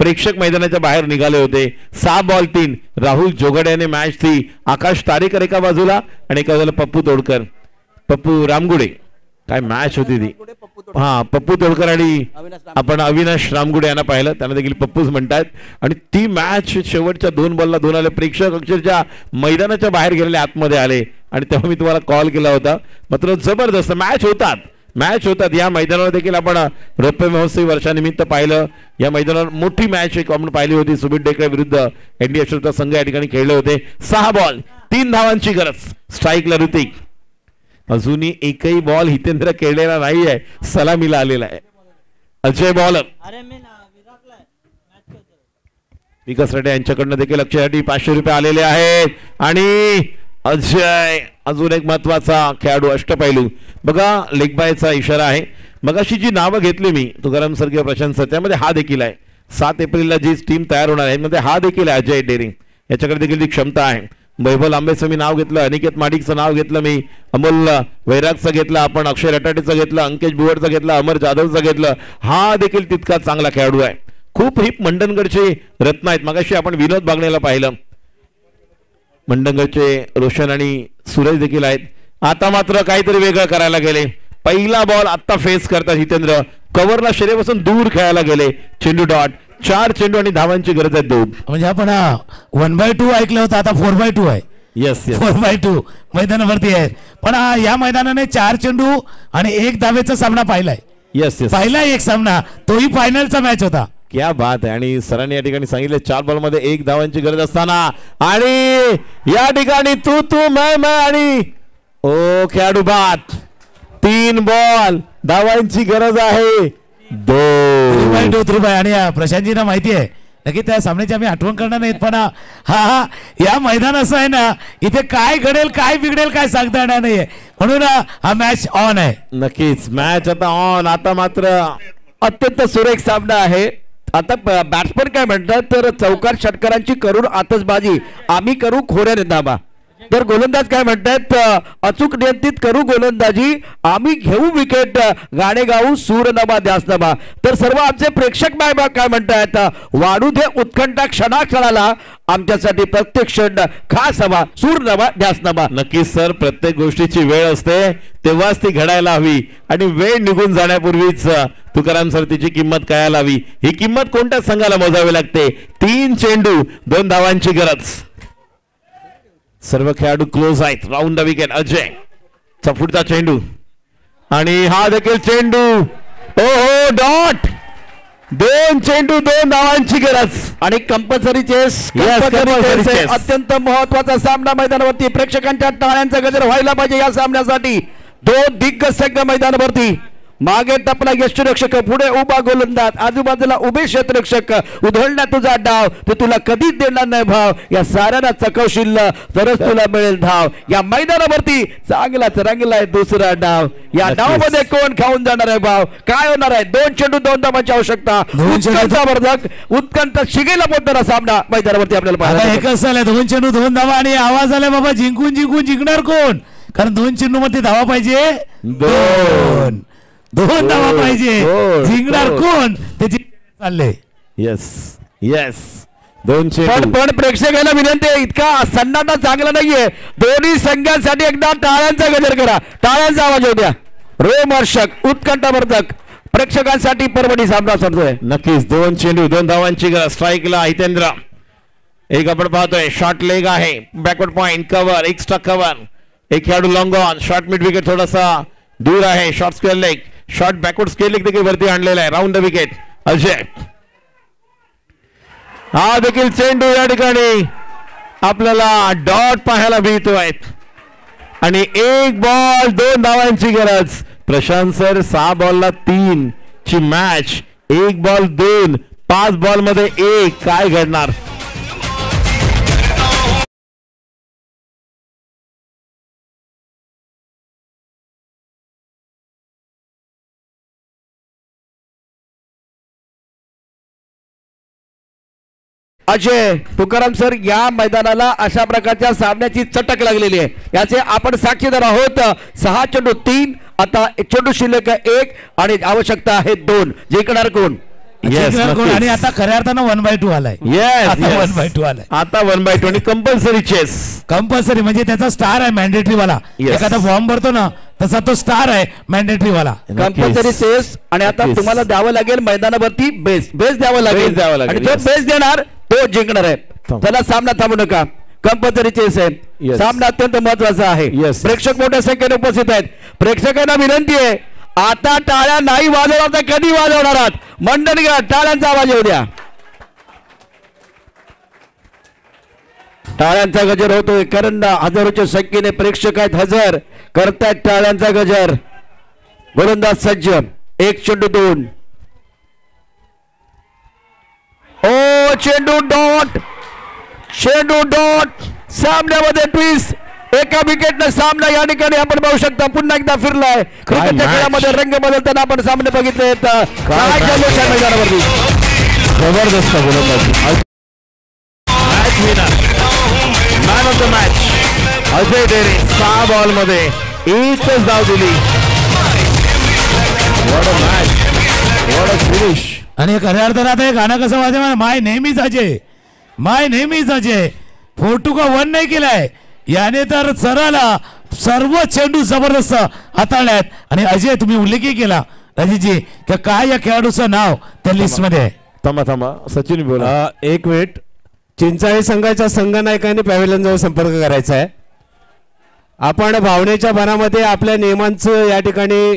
प्रेक्षक मैदानाच्या बाहेर निघाले होते. 6 बॉल 3. राहुल जोगडे याने मॅच ती. आकाश तारेकर एका बाजूला आणि एका बाजूला पप्पू तोडकर, पप्पू रामगुडे. काय मॅच होती ती. हा, पप्पू तोडकर आणि आपण अविनाश रामगुडे यांना पाहिलं, त्यांना देखील पप्पूच म्हणतात. आणि ती मॅच शेवटच्या 2 बॉलला 2 आले. प्रेक्षक अक्षरशः मैदानाच्या बाहेर गेलेले, आतमध्ये आले. आणि तेव्हा मी तुम्हाला कॉल केला होता. मात्र जबरदस्त मॅच होतात या मैदानावर देखील आपण रौप्य महोत्सवी वर्षानिमित्त पाहिलं. या मैदानावर मोठी मॅच एक आपण पाहिली होती. सुमित डेकळे विरुद्ध एनडी अश्रूचा संघ या ठिकाणी खेळले होते. 6 बॉल 3 धावांची गरज. स्ट्राईकला ऋतिक. अजूनही एकही बॉल हितेंद्र खेळलेला नाही आहे, सलामीला आलेला आहे. अजय बॉलर. विकास रेड्डी यांच्याकडनं देखील लक्षासाठी 500 रुपये आलेले आहेत. आणि अजय अजून एक महत्वाचा खेळाडू, अष्टपैलू. बघा लेग बायचा इशारा आहे. मगाशी जी नावं घेतली मी, तुकाराम सर किंवा प्रशांत सर, त्यामध्ये हा देखील आहे. 7 एप्रिलला जी टीम तयार होणार आहे मध्ये हा देखील आहे. अजय डेरिंग याच्याकडे देखील ती क्षमता आहे. वैभव लांबेचं मी नाव घेतलं, अनिकेत माडिकचं नाव घेतलं मी, अमोल वैरागचं घेतलं आपण, अक्षय रटाटेचं घेतलं, अंकेश बुवडचं घेतलं, अमर जाधवचं घेतलं. हा देखील तितका चांगला खेळाडू आहे. खूप ही मंडणगडचे रत्न आहेत. मगाशी आपण विनोद बागणेला पाहिलं, मंडणगडचे रोशन आणि सुरेश देखील आहेत. आता मात्र काहीतरी वेगळं करायला गेले. पहिला बॉल आता फेस करतात हितेंद्र. कव्हरला शरीरापासून दूर खेळायला गेले. चेंडू डॉट. 4 चेंडू आणि धावांची गरज आहे 2. म्हणजे आपण 1/2 ऐकलं होतं, आता 4/2 आहे. येस 4/2 मैदानावरती आहे. पण या मैदानाने 4 चेंडू आणि 1 धावेचा सामना पाहिलाय. येस पहिला एक सामना, तोही फायनलचा मॅच होता. क्या बात आहे. आणि सरांनी या ठिकाणी सांगितले 4 बॉलमध्ये 1 धावांची गरज असताना आणि या ठिकाणी तू मैं आणि ओ खेळाडू बाद. 3 बॉल धावांची गरज आहे 2. आणि प्रशांतजींना माहिती आहे नक्की त्या सामन्याची आम्ही आठवण करणार नाहीत, पण हा या मैदान असं आहे ना, इथे काय घडेल काय बिघडेल काय सांगता येणार नाहीये. म्हणून हा मॅच ऑन आहे. नक्कीच मॅच आता ऑन. आता मात्र अत्यंत सुरेख सामना आहे. आता बॅट्समन काय म्हणतात तर चौकार षटकारांची करून आतषबाजी, आम्ही करू खोऱ्याने धाबा. तर गोलंदाज काय म्हणतात अचूक नियंत्रित करू गोलंदाजी, आम्ही घेऊ विकेट, गाणे गाऊ सूर नभा ध्यास नभा. तर सर्व आमचे प्रेक्षक काय म्हणतात वाढू दे उत्कंठा क्षणाक्षणाला, आमच्यासाठी प्रत्येक क्षण खास हवा सूर नभा ध्यास नभा. नक्कीच सर, प्रत्येक गोष्टीची वेळ असते तेव्हाच ती घडायला हवी आणि वेळ निघून जाण्यापूर्वीच तुकाराम सर तिची किंमत कळायला हवी. ही किंमत कोणत्या संघाला मोजावी लागते. 3 चेंडू 2 धावांची गरज. सर्व खेळाडू क्लोज आहेत. Round the wicket. अजय चा पुढचा चेंडू आणि हा देखील चेंडू. ओहो डॉट. 2 चेंडू 2 धावांची गरज आणि कंपल्सरी चेस. अत्यंत महत्वाचा सामना मैदानावरती. प्रेक्षकांच्या टाळ्यांचा गजर व्हायला पाहिजे या सामन्यासाठी. 2 दिग्गज संघ मैदानावरती. मागे टपला यष्टीरक्षक, पुढे उभा गोलंदाज, आजूबाजूला उभे क्षेत्ररक्षक. उधळण्यात तुझा डाव, ते तुला कधीच देणार नाही भाव. या साऱ्यांना चकवशील तरच तुला मिळेल धाव. या मैदानावरती चांगलाच रंगलाय दुसरा डाव. या डावमध्ये कोण खाऊन जाणार आहे भाव, काय होणार आहे. 2 चेंडू 2 धावांची आवश्यकता. उत्कंठ शिगेला पोहोचणारा सामना मैदानावरती आपल्याला पाहायला. एकच झालंय 2 चेंडू 2 धावा आणि आवाज आलाय बाबा जिंकून जिंकणार कोण. कारण 2 चेंडू मध्ये धावा पाहिजे 2 धावा पाहिजे. जिंकणार कोण त्याची चालले. येस 2 चेंडू. पण प्रेक्षकांना विनंती आहे, इतका सन्नाटा चांगला नाहीये. दोन्ही संघांसाठी एकदा टाळ्यांचा गजर करा. टाळ्यांचा आवाज होऊ द्या. रोमहर्षक उत्कंठावर्धक प्रेक्षकांसाठी परभणी सामना सरतोय. नक्कीच 2 चेंडू 2 धावांची गरज. स्ट्राईकला हितेंद्र. एक आपण पाहतोय शॉर्ट लेग आहे. Backward point cover, extra cover. एक खेळाडू long on. Short mid wicket थोडासा दूर आहे. Short square leg, short backward square leg देखील वरती आणलेला आहे. Round the wicket. अजय हा देखील चेंडू या ठिकाणी आपल्याला डॉट पाहायला मिळतोय आणि 1 बॉल 2 धावांची गरज. प्रशांत सर 6 बॉलला 3 ची मॅच. 1 बॉल 2, 5 बॉल मध्ये 1. काय घडणार. अजय तुकाराम सर, या मैदानाला अशा प्रकारच्या सामन्याची चटक लागलेली आहे. याचे आपण साक्षीदार आहोत. 6 चेंडू 3, आता चेंडू शिल्लक 1 आणि आवश्यकता आहे 2. जिंकणार कोण. जिंकणार कोण? आणि आता खऱ्या अर्थानं 1/2 आलाय. आता 1/2 आलाय. आता 1/2 आणि कंपल्सरी चेस. कंपल्सरी म्हणजे त्याचा स्टार आहे मॅन्डेटरी वाला. एखादा फॉर्म भरतो ना तसा तो स्टार आहे मॅन्डेटरी वाला. Compulsory chess. आणि आता तुम्हाला द्यावं लागेल मैदानावरती बेस द्यावं लागेल. आणि जो बेस देणार तो जिंकणार आहे. त्याला सामना थांबू नका. कंपल्सरी चेस आहे. सामना अत्यंत महत्वाचा आहे. प्रेक्षक मोठ्या संख्येने उपस्थित आहेत. प्रेक्षकांना विनंती आहे, आता टाळ्या नाही वाजवणार तर कधी वाजवणार आहात? मंडळी टाळ्यांचा आवाज येऊ द्या. टाळ्यांचा गजर होतोय कारण हजारोच्या संख्येने प्रेक्षक आहेत. हजर करतायत टाळ्यांचा गजर. गोलंदाज सज्ज. 1 चेंडू 2. ओ चेंडू डॉट. सामन्यामध्ये ट्विस्ट. एका विकेटनं सामना या ठिकाणी आपण पाहू शकता पुन्हा एकदा फिरलाय. क्रिकेटच्या खेळामध्ये रंग बदलताना आपण सामने बघितले. काय जल्लोष आहे मैदानावरती. जबरदस्त गोलंदाज. Man of the match Ajay Dere. 6 ball मध्ये एकच धाव दिली. What a match, what a finish. आणि खऱ्या अर्थानं आता हे गाणं कसं वाजव, माय नेहमीच अजय, माय नेहमीच अजय. 4-1 नाही केलाय याने तर सरळला सर्व चेंडू जबरदस्त हाताळल्यात. आणि अजय तुम्ही उल्लेखही केला राजीजी की काय या खेळाडूचं नाव त्या लिस्ट मध्ये आहे. थांबा सचिन बोला. 1 मिनिट. चिंचाळी संघाच्या संघनायकांनी पॅव्हेलियन जवळ संपर्क करायचा आहे. आपण भावनेच्या भरामध्ये आपल्या नियमांचं या ठिकाणी